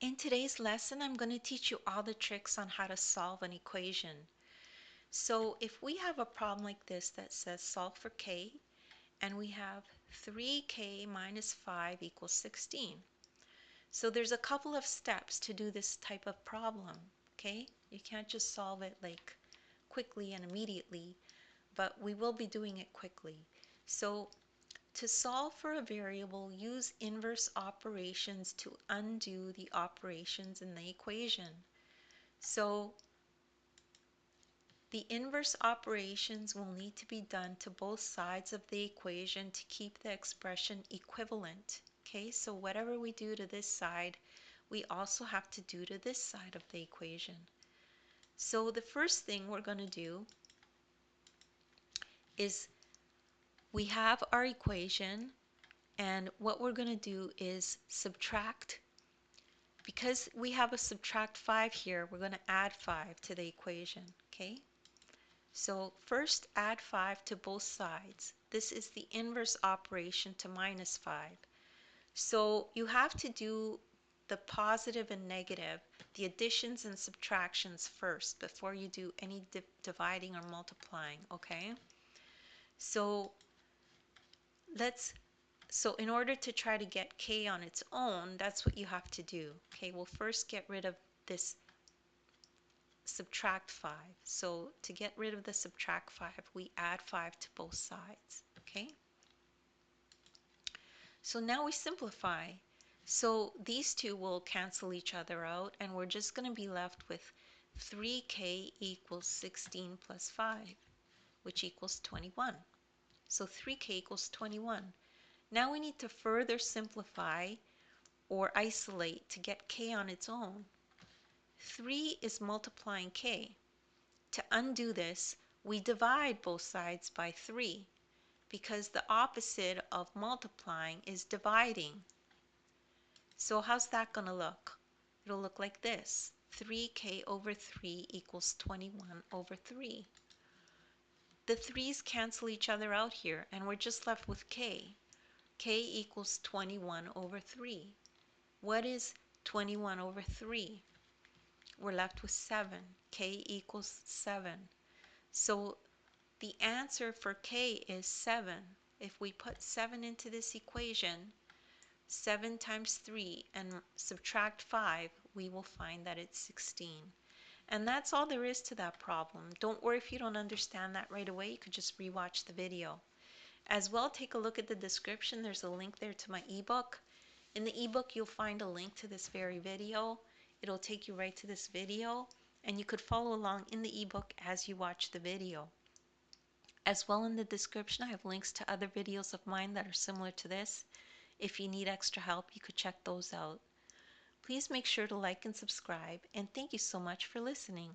In today's lesson, I'm going to teach you all the tricks on how to solve an equation. So if we have a problem like this that says solve for k, and we have 3k minus 5 equals 16. So there's a couple of steps to do this type of problem, okay? You can't just solve it like quickly and immediately, but we will be doing it quickly. So to solve for a variable, use inverse operations to undo the operations in the equation. So the inverse operations will need to be done to both sides of the equation to keep the expression equivalent. Okay, so whatever we do to this side, we also have to do to this side of the equation. So the first thing we're going to do is we have our equation, and what we're going to do is subtract. Because we have a subtract 5 here, we're going to add 5 to the equation. Okay, so first add 5 to both sides. This is the inverse operation to minus 5. So you have to do the positive and negative, the additions and subtractions first before you do any dividing or multiplying, okay? So in order to try to get k on its own, that's what you have to do. Okay, we'll first get rid of this subtract 5. So to get rid of the subtract 5, we add 5 to both sides. Okay? So now we simplify. So these two will cancel each other out, and we're just going to be left with 3k equals 16 plus 5, which equals 21. So 3k equals 21. Now we need to further simplify or isolate to get k on its own. 3 is multiplying k. To undo this, we divide both sides by 3 because the opposite of multiplying is dividing. So how's that going to look? It'll look like this. 3k over 3 equals 21 over 3. The 3's cancel each other out here, and we're just left with k. K equals 21 over 3. What is 21 over 3? We're left with 7. K equals 7. So the answer for k is 7. If we put 7 into this equation, 7 times 3 and subtract 5, we will find that it's 16. And that's all there is to that problem. Don't worry if you don't understand that right away. You could just rewatch the video. As well, take a look at the description. There's a link there to my ebook. In the ebook, you'll find a link to this very video. It'll take you right to this video, and you could follow along in the ebook as you watch the video. As well, in the description, I have links to other videos of mine that are similar to this. If you need extra help, you could check those out. Please make sure to like and subscribe, and thank you so much for listening.